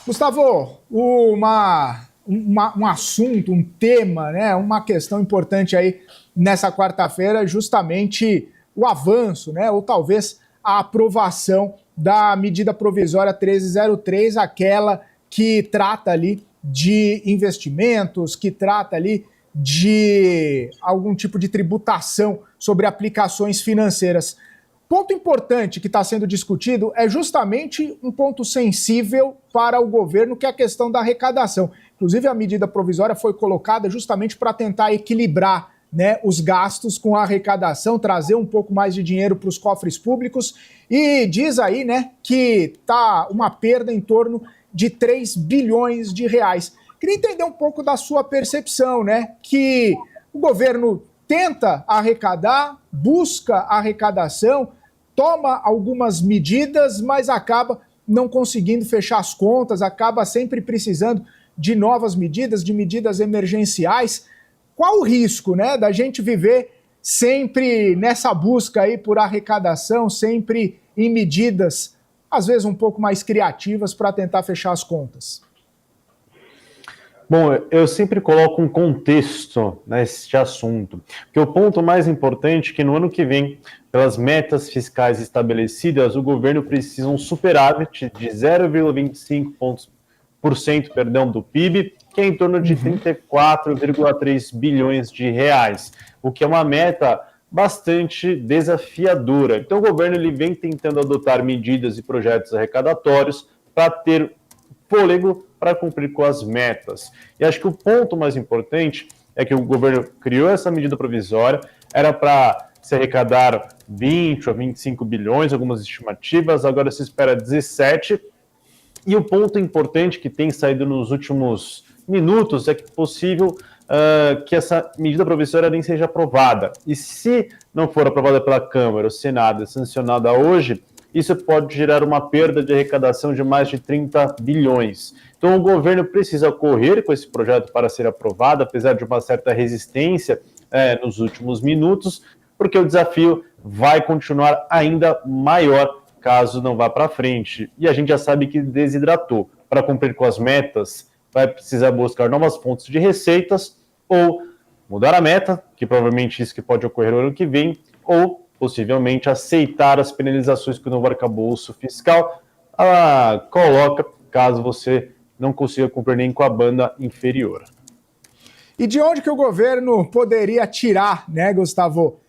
Gustavo, um assunto, um tema, né, uma questão importante aí nessa quarta-feira, justamente o avanço, né, ou talvez a aprovação da medida provisória 1303, aquela que trata ali de investimentos, que trata ali de algum tipo de tributação sobre aplicações financeiras. Ponto importante que está sendo discutido é justamente um ponto sensível para o governo, que é a questão da arrecadação. Inclusive, a medida provisória foi colocada justamente para tentar equilibrar, né, os gastos com a arrecadação, trazer um pouco mais de dinheiro para os cofres públicos. E diz aí, né, que está uma perda em torno de 3 bilhões de reais. Queria entender um pouco da sua percepção, né, que o governo tenta arrecadar, busca arrecadação, toma algumas medidas, mas acaba não conseguindo fechar as contas, acaba sempre precisando de novas medidas, de medidas emergenciais. Qual o risco, né, da gente viver sempre nessa busca aí por arrecadação, sempre em medidas, às vezes um pouco mais criativas para tentar fechar as contas? Bom, eu sempre coloco um contexto neste assunto, porque o ponto mais importante é que no ano que vem, pelas metas fiscais estabelecidas, o governo precisa um superávit de 0,25% do PIB, que é em torno de 34,3 bilhões de reais, o que é uma meta bastante desafiadora. Então o governo ele vem tentando adotar medidas e projetos arrecadatórios para ter fôlego para cumprir com as metas. E acho que o ponto mais importante é que o governo criou essa medida provisória, era para se arrecadar 20 a 25 bilhões, algumas estimativas, agora se espera 17. E o ponto importante que tem saído nos últimos minutos é que é possível que essa medida provisória nem seja aprovada. E se não for aprovada pela Câmara, o Senado, e sancionada hoje, isso pode gerar uma perda de arrecadação de mais de 30 bilhões. Então o governo precisa correr com esse projeto para ser aprovado, apesar de uma certa resistência nos últimos minutos, porque o desafio vai continuar ainda maior caso não vá para frente. E a gente já sabe que desidratou. Para cumprir com as metas, vai precisar buscar novas fontes de receitas ou mudar a meta, que provavelmente isso que pode ocorrer no ano que vem, ou possivelmente aceitar as penalizações que o novo arcabouço fiscal coloca, caso você não consiga cumprir nem com a banda inferior. E de onde que o governo poderia tirar, né, Gustavo,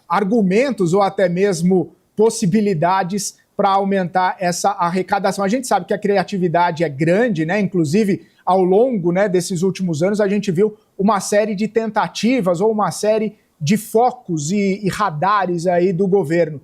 argumentos ou até mesmo possibilidades para aumentar essa arrecadação? A gente sabe que a criatividade é grande, né? Inclusive, ao longo, né, desses últimos anos, a gente viu uma série de tentativas ou uma série de focos e radares aí do governo.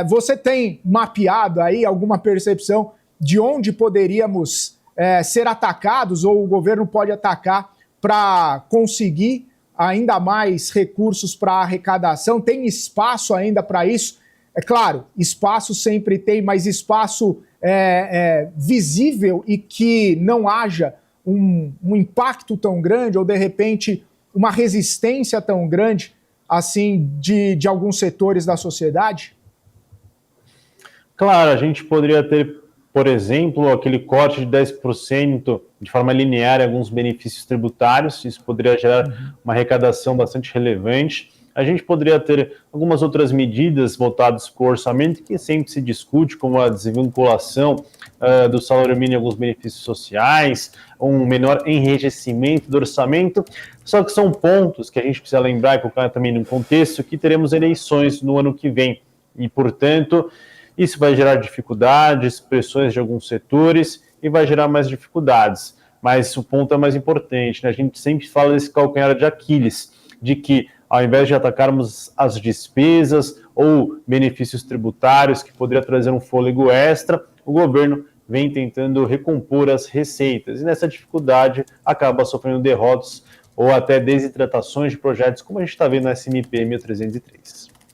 Você tem mapeado aí alguma percepção de onde poderíamos ser atacados ou o governo pode atacar para conseguir ainda mais recursos para arrecadação? Tem espaço ainda para isso? É claro, espaço sempre tem, mas espaço visível e que não haja um impacto tão grande ou, de repente, uma resistência tão grande assim de alguns setores da sociedade? Claro, a gente poderia ter, por exemplo, aquele corte de 10% de forma linear em alguns benefícios tributários, isso poderia gerar uma arrecadação bastante relevante. A gente poderia ter algumas outras medidas voltadas para o orçamento, que sempre se discute, como a desvinculação do salário mínimo e alguns benefícios sociais, um menor enrijecimento do orçamento, só que são pontos que a gente precisa lembrar e colocar também no contexto que teremos eleições no ano que vem, e, portanto, isso vai gerar dificuldades, pressões de alguns setores e vai gerar mais dificuldades. Mas o ponto é mais importante, né? A gente sempre fala desse calcanhar de Aquiles, de que ao invés de atacarmos as despesas ou benefícios tributários que poderia trazer um fôlego extra, o governo vem tentando recompor as receitas. E nessa dificuldade acaba sofrendo derrotas ou até desidratações de projetos, como a gente está vendo no SMP 1303.